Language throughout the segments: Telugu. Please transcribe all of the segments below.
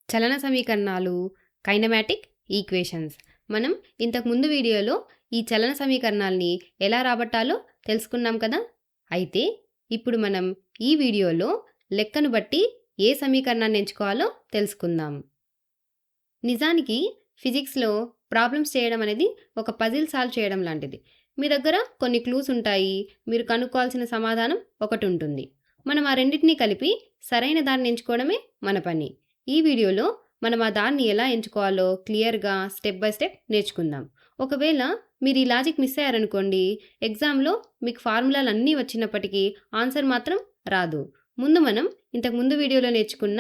చలన సమీకరణాలు, కైనమాటిక్ ఈక్వేషన్స్. మనం ఇంతకుముందు వీడియోలో ఈ చలన సమీకరణాల్ని ఎలా రాబట్టాలో తెలుసుకున్నాం కదా. అయితే ఇప్పుడు మనం ఈ వీడియోలో లెక్కను బట్టి ఏ సమీకరణాన్ని ఎంచుకోవాలో తెలుసుకుందాం. నిజానికి ఫిజిక్స్లో ప్రాబ్లమ్స్ చేయడం అనేది ఒక పజిల్ సాల్వ్ చేయడం లాంటిది. మీ దగ్గర కొన్ని క్లూస్ ఉంటాయి, మీరు కనుక్కోవాల్సిన సమాధానం ఒకటి ఉంటుంది. మనం ఆ రెండింటినీ కలిపి సరైన దాన్ని ఎంచుకోవడమే మన పని. ఈ వీడియోలో మనం ఆ దాన్ని ఎలా ఎంచుకోవాలో క్లియర్గా స్టెప్ బై స్టెప్ నేర్చుకుందాం. ఒకవేళ మీరు ఈ లాజిక్ మిస్ అయ్యారనుకోండి, ఎగ్జామ్లో మీకు ఫార్ములాలు అన్నీ వచ్చినప్పటికీ ఆన్సర్ మాత్రం రాదు. ముందు మనం ఇంతకుముందు వీడియోలో నేర్చుకున్న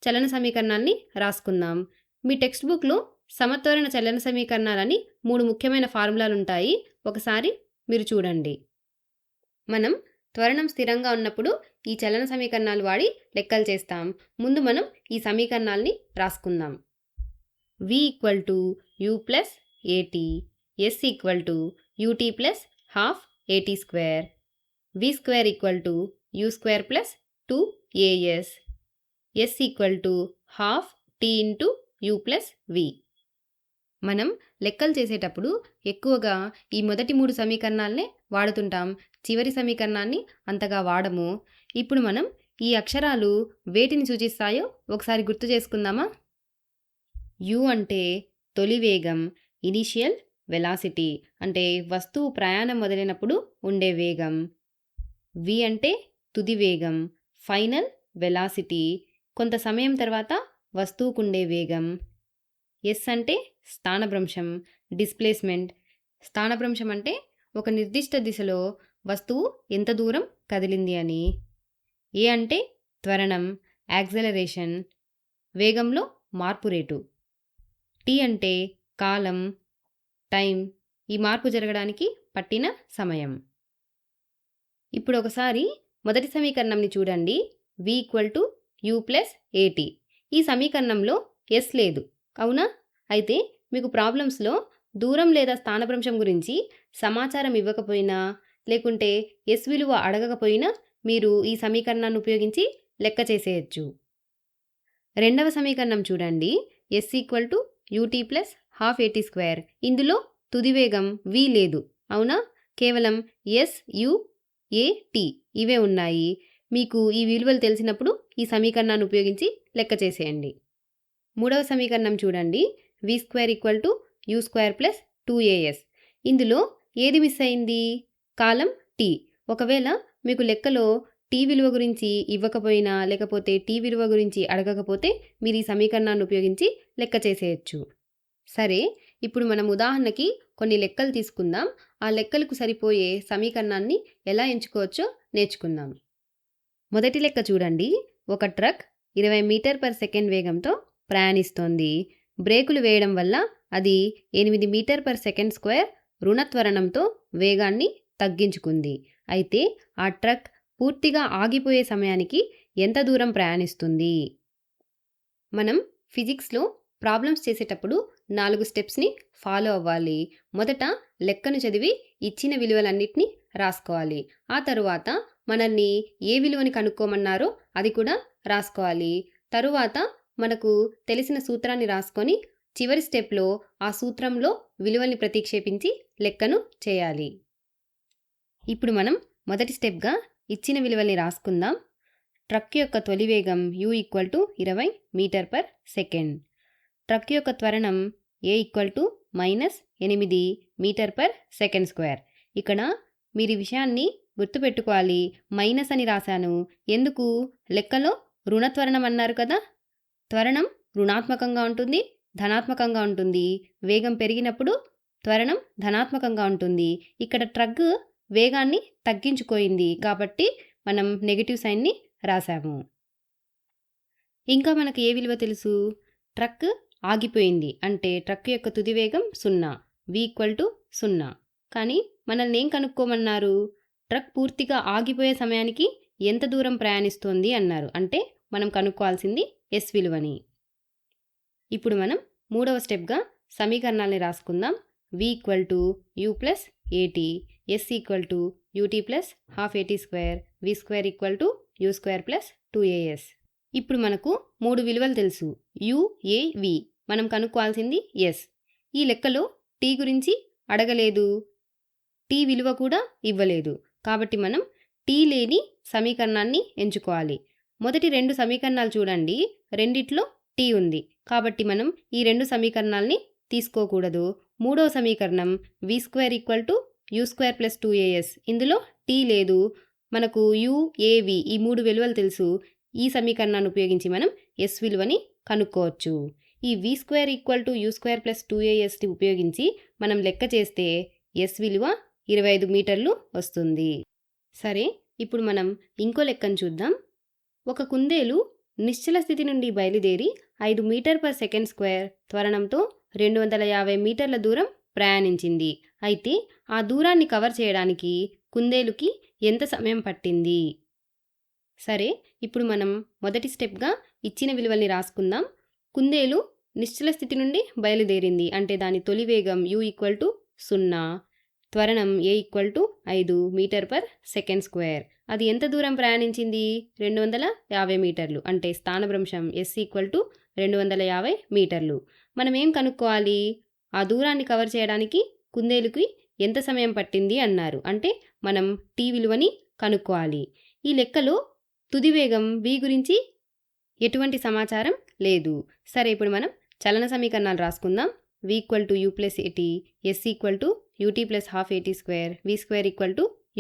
చలన సమీకరణాన్ని రాసుకుందాం. మీ టెక్స్ట్ బుక్లో సమత్వరణ చలన సమీకరణాలని 3 ముఖ్యమైన ఫార్ములాలు ఉంటాయి. ఒకసారి మీరు చూడండి. మనం త్వరణం స్థిరంగా ఉన్నప్పుడు ఈ చలన సమీకరణాలు వాడి లెక్కలు చేస్తాం. ముందు మనం ఈ సమీకరణాలని రాసుకుందాం. v = u + at, s = ut + ½ at², v² = u² + 2as, s = ½ t × u + v. మనం లెక్కలు చేసేటప్పుడు ఎక్కువగా ఈ మొదటి 3 సమీకరణాలనే వాడుతుంటాం. చివరి సమీకరణాన్ని అంతగా వాడము. ఇప్పుడు మనం ఈ అక్షరాలు వేటిని సూచిస్తాయో ఒకసారి గుర్తు చేసుకుందామా? u అంటే తొలి వేగం, ఇనీషియల్ వెలాసిటీ, అంటే వస్తువు ప్రయాణం మొదలైనప్పుడు ఉండే వేగం. v అంటే తుది వేగం, ఫైనల్ వెలాసిటీ, కొంత సమయం తర్వాత వస్తువుకుండే వేగం. s అంటే స్థానభ్రంశం, డిస్ప్లేస్మెంట్. స్థానభ్రంశం అంటే ఒక నిర్దిష్ట దిశలో వస్తువు ఎంత దూరం కదిలింది అని. a అంటే త్వరణం, యాక్సలరేషన్, వేగంలో మార్పు రేటు. t అంటే కాలం, టైం, ఈ మార్పు జరగడానికి పట్టిన సమయం. ఇప్పుడు ఒకసారి మొదటి సమీకరణంని చూడండి. v = u + at. ఈ సమీకరణంలో s లేదు, అవునా? అయితే మీకు ప్రాబ్లమ్స్లో దూరం లేదా స్థానభ్రంశం గురించి సమాచారం ఇవ్వకపోయినా, లేకుంటే s విలువ అడగకపోయినా మీరు ఈ సమీకరణాన్ని ఉపయోగించి లెక్క చేసేయచ్చు. రెండవ సమీకరణం చూడండి. s = ut + ½ at². ఇందులో తుది వేగం v లేదు, అవునా? కేవలం s, u, a, t ఇవే ఉన్నాయి. మీకు ఈ విలువలు తెలిసినప్పుడు ఈ సమీకరణాన్ని ఉపయోగించి లెక్క చేసేయండి. మూడవ సమీకరణం చూడండి. v² = u² + 2as. ఇందులో ఏది మిస్ అయింది? కాలం t. ఒకవేళ మీకు లెక్కలో t విలువ గురించి ఇవ్వకపోయినా, లేకపోతే t విలువ గురించి అడగకపోతే మీరు ఈ సమీకరణాన్ని ఉపయోగించి లెక్క చేసేయచ్చు. సరే, ఇప్పుడు మనం ఉదాహరణకి కొన్ని లెక్కలు తీసుకుందాం. ఆ లెక్కలకు సరిపోయే సమీకరణాన్ని ఎలా ఎంచుకోవచ్చో నేర్చుకుందాం. మొదటి లెక్క చూడండి. ఒక ట్రక్ 20 మీటర్/సెకండ్ వేగంతో ప్రయాణిస్తోంది. బ్రేకులు వేయడం వల్ల అది 8 మీటర్/సెకండ్² రుణత్వరణంతో వేగాన్ని తగ్గించుకుంది. అయితే ఆ ట్రక్ పూర్తిగా ఆగిపోయే సమయానికి ఎంత దూరం ప్రయాణిస్తుంది? మనం ఫిజిక్స్లో ప్రాబ్లమ్స్ చేసేటప్పుడు 4 స్టెప్స్ని ఫాలో అవ్వాలి. మొదట లెక్కను చదివి ఇచ్చిన విలువలన్నిటినీ రాసుకోవాలి. ఆ తరువాత మనల్ని ఏ విలువని కనుక్కోమన్నారో అది కూడా రాసుకోవాలి. తరువాత మనకు తెలిసిన సూత్రాన్ని రాసుకొని చివరి స్టెప్లో ఆ సూత్రంలో విలువల్ని ప్రతిక్షేపించి లెక్కను చేయాలి. ఇప్పుడు మనం మొదటి స్టెప్గా ఇచ్చిన విలువల్ని రాసుకుందాం. ట్రక్ యొక్క తొలి వేగం u = 20 మీటర్/సెకండ్. ట్రక్ యొక్క త్వరణం a = -8 మీటర్/సెకండ్². ఇక్కడ మీరు ఈ విషయాన్ని గుర్తుపెట్టుకోవాలి. మైనస్ అని రాశాను ఎందుకు? లెక్కలో రుణత్వరణం అన్నారు కదా. త్వరణం రుణాత్మకంగా ఉంటుంది, ధనాత్మకంగా ఉంటుంది. వేగం పెరిగినప్పుడు త్వరణం ధనాత్మకంగా ఉంటుంది. ఇక్కడ ట్రక్ వేగాన్ని తగ్గించుకోయింది కాబట్టి మనం నెగిటివ్ సైన్ని రాసాము. ఇంకా మనకు ఏ విలువ తెలుసు? ట్రక్ ఆగిపోయింది అంటే ట్రక్ యొక్క తుది వేగం 0, v = 0. కానీ మనల్ని ఏం కనుక్కోమన్నారు? ట్రక్ పూర్తిగా ఆగిపోయే సమయానికి ఎంత దూరం ప్రయాణిస్తోంది అన్నారు. అంటే మనం కనుక్కోవాల్సింది s విలువని. ఇప్పుడు మనం మూడవ స్టెప్గా సమీకరణాలని రాసుకుందాం. v = u + at, s = ut + ½ at², v² = u² + 2as. ఇప్పుడు మనకు 3 విలువలు తెలుసు. యు, ఏ, వి. మనం కనుక్కోవాల్సింది ఎస్. ఈ లెక్కలో టీ గురించి అడగలేదు. టీ విలువ కూడా ఇవ్వలేదు. కాబట్టి మనం టీ లేని సమీకరణాన్ని ఎంచుకోవాలి. మొదటి 2 సమీకరణాలు చూడండి. రెండిట్లో టీ ఉంది. కాబట్టి మనం ఈ 2 సమీకరణాల్ని తీసుకోకూడదు. మూడవ సమీకరణం v² = u² + 2as. ఇందులో టీ లేదు. మనకు యు, ఏ, వి ఈ 3 విలువలు తెలుసు. ఈ సమీకరణాన్ని ఉపయోగించి మనం ఎస్ విలువని కనుక్కోవచ్చు. ఈ v² = u² + 2as ఉపయోగించి మనం లెక్క చేస్తే ఎస్ విలువ 25 మీటర్లు వస్తుంది. సరే, ఇప్పుడు మనం ఇంకో లెక్కను చూద్దాం. ఒక కుందేలు నిశ్చల స్థితి నుండి బయలుదేరి 5 మీటర్/సెకండ్² త్వరణంతో 250 మీటర్ల దూరం ప్రయాణించింది. అయితే ఆ దూరాన్ని కవర్ చేయడానికి కుందేలుకి ఎంత సమయం పట్టింది? సరే, ఇప్పుడు మనం మొదటి స్టెప్గా ఇచ్చిన విలువల్ని రాసుకుందాం. కుందేలు నిశ్చల స్థితి నుండి బయలుదేరింది అంటే దాని తొలి వేగం u = 0, త్వరణం a = 5 మీటర్/సెకండ్². అది ఎంత దూరం ప్రయాణించింది? 250 మీటర్లు. అంటే స్థానభ్రంశం s = 250 మీటర్లు. మనం ఏం కనుక్కోవాలి? ఆ దూరాన్ని కవర్ చేయడానికి కుందేలుకి ఎంత సమయం పట్టింది అన్నారు. అంటే మనం టీ విలువని కనుక్కోవాలి. ఈ లెక్కలో తుది వేగం v గురించి ఎటువంటి సమాచారం లేదు. సరే, ఇప్పుడు మనం చలన సమీకరణాలు రాసుకుందాం. v = u + at, s = ut + ½ at², v² =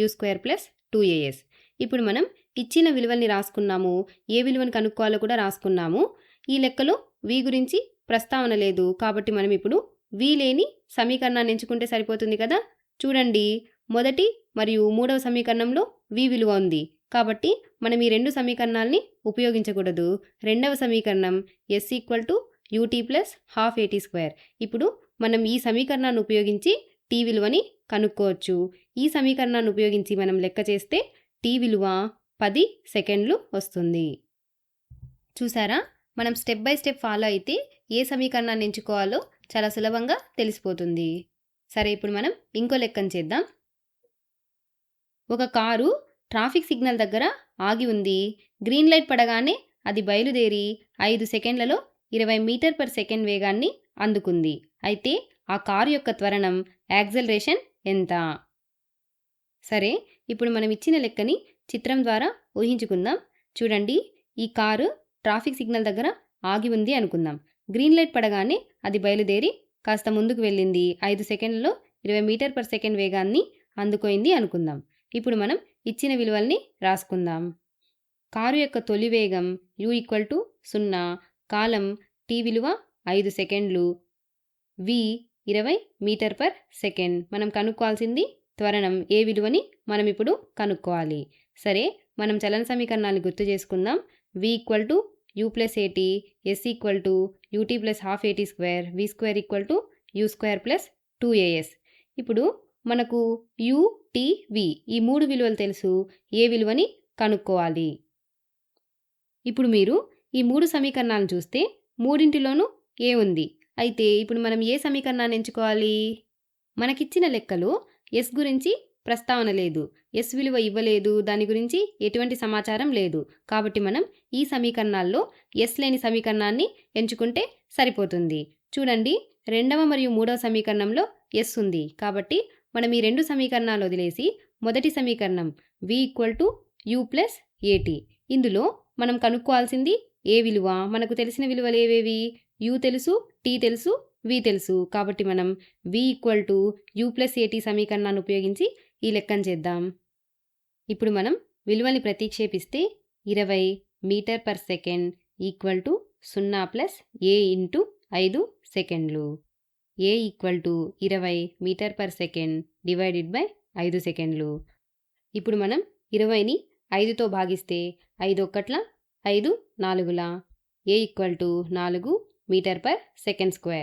u² + 2as. ఇప్పుడు మనం ఇచ్చిన విలువల్ని రాసుకున్నాము. ఏ విలువను కనుక్కోవాలో కూడా రాసుకున్నాము. ఈ లెక్కలో v గురించి ప్రస్తావన లేదు. కాబట్టి మనం ఇప్పుడు v లేని సమీకరణాన్ని ఎంచుకుంటే సరిపోతుంది కదా. చూడండి, మొదటి మరియు మూడవ సమీకరణంలో v విలువ ఉంది. కాబట్టి మనం ఈ 2 సమీకరణాలని ఉపయోగించకూడదు. రెండవ సమీకరణం s = ut + ½ at². ఇప్పుడు మనం ఈ సమీకరణాన్ని ఉపయోగించి టీ విలువని కనుక్కోవచ్చు. ఈ సమీకరణాన్ని ఉపయోగించి మనం లెక్క చేస్తే టీ విలువ 10 సెకండ్లు వస్తుంది. చూసారా, మనం స్టెప్ బై స్టెప్ ఫాలో అయితే ఏ సమీకరణాన్ని ఎంచుకోవాలో చాలా సులభంగా తెలిసిపోతుంది. సరే, ఇప్పుడు మనం ఇంకో లెక్కను చేద్దాం. ఒక కారు ట్రాఫిక్ సిగ్నల్ దగ్గర ఆగి ఉంది. గ్రీన్ లైట్ పడగానే అది బయలుదేరి 5 సెకండ్లలో 20 మీటర్/సెకండ్ వేగాన్ని అందుకుంది. అయితే ఆ కారు యొక్క త్వరణం యాక్సెలరేషన్ ఎంత? సరే, ఇప్పుడు మనం ఇచ్చిన లెక్కని చిత్రం ద్వారా ఊహించుకుందాం. చూడండి, ఈ కారు ట్రాఫిక్ సిగ్నల్ దగ్గర ఆగి ఉంది అనుకుందాం. గ్రీన్ లైట్ పడగానే అది బయలుదేరి కాస్త ముందుకు వెళ్ళింది. 5 సెకండ్లలో 20 మీటర్/సెకండ్ వేగాన్ని అందుకోయింది అనుకుందాం. ఇప్పుడు మనం ఇచ్చిన విలువల్ని రాసుకుందాం. కారు యొక్క తొలి వేగం u = 0, కాలం t విలువ 5 సెకండ్లు, v 20 మీటర్/సెకండ్. మనం కనుక్కోవాల్సింది త్వరణం a విలువని మనం ఇప్పుడు కనుక్కోవాలి. సరే, మనం చలన సమీకరణాన్ని గుర్తు చేసుకుందాం. v = u + at, s = ut + ½ at², v² = u² + 2as. ఇప్పుడు మనకు u, t, v ఈ 3 విలువలు తెలుసు. ఏ విలువని కనుక్కోవాలి. ఇప్పుడు మీరు ఈ 3 సమీకరణాలను చూస్తే మూడింటిలోనూ ఏ ఉంది. అయితే ఇప్పుడు మనం ఏ సమీకరణాన్ని ఎంచుకోవాలి? మనకిచ్చిన లెక్కలో ఎస్ గురించి ప్రస్తావన లేదు. ఎస్ విలువ ఇవ్వలేదు. దాని గురించి ఎటువంటి సమాచారం లేదు. కాబట్టి మనం ఈ సమీకరణాల్లో ఎస్ లేని సమీకరణాన్ని ఎంచుకుంటే సరిపోతుంది. చూడండి, రెండవ మరియు మూడవ సమీకరణంలో ఎస్ ఉంది. కాబట్టి మనం ఈ 2 సమీకరణాలు వదిలేసి మొదటి సమీకరణం v = u + at. ఇందులో మనం కనుక్కోవాల్సింది ఏ విలువ. మనకు తెలిసిన విలువలు ఏవేవి? u తెలుసు, t తెలుసు, v తెలుసు. కాబట్టి మనం v = u + at సమీకరణాన్ని ఉపయోగించి ఈ లెక్కను చేద్దాం. ఇప్పుడు మనం విలువని ప్రతిక్షేపిస్తే 20 మీటర్/సెకండ్ = 0 + a × 5 సెకండ్లు. a = 20 మీటర్/సెకండ్ / 5 సెకండ్లు. ఇప్పుడు మనం 20ని 5తో భాగిస్తే 5 1ల 5 4ల a = 4 మీటర్/సెకండ్².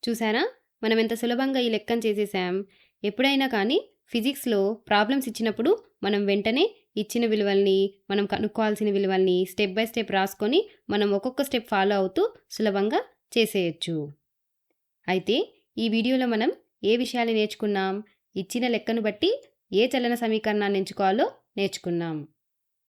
చూసారా, మనం ఎంత సులభంగా ఈ లెక్కను చేసేసాం. ఎప్పుడైనా కానీ ఫిజిక్స్లో ప్రాబ్లమ్స్ ఇచ్చినప్పుడు మనం వెంటనే ఇచ్చిన విలువల్ని, మనం కనుక్కోవాల్సిన విలువల్ని స్టెప్ బై స్టెప్ రాసుకొని మనం ఒక్కొక్క స్టెప్ ఫాలో అవుతూ సులభంగా చేసేయచ్చు. అయితే ఈ వీడియోలో మనం ఏ విషయాలు నేర్చుకున్నాం? ఇచ్చిన లెక్కను బట్టి ఏ చలన సమీకరణాన్ని ఎంచుకోవాలో నేర్చుకున్నాం.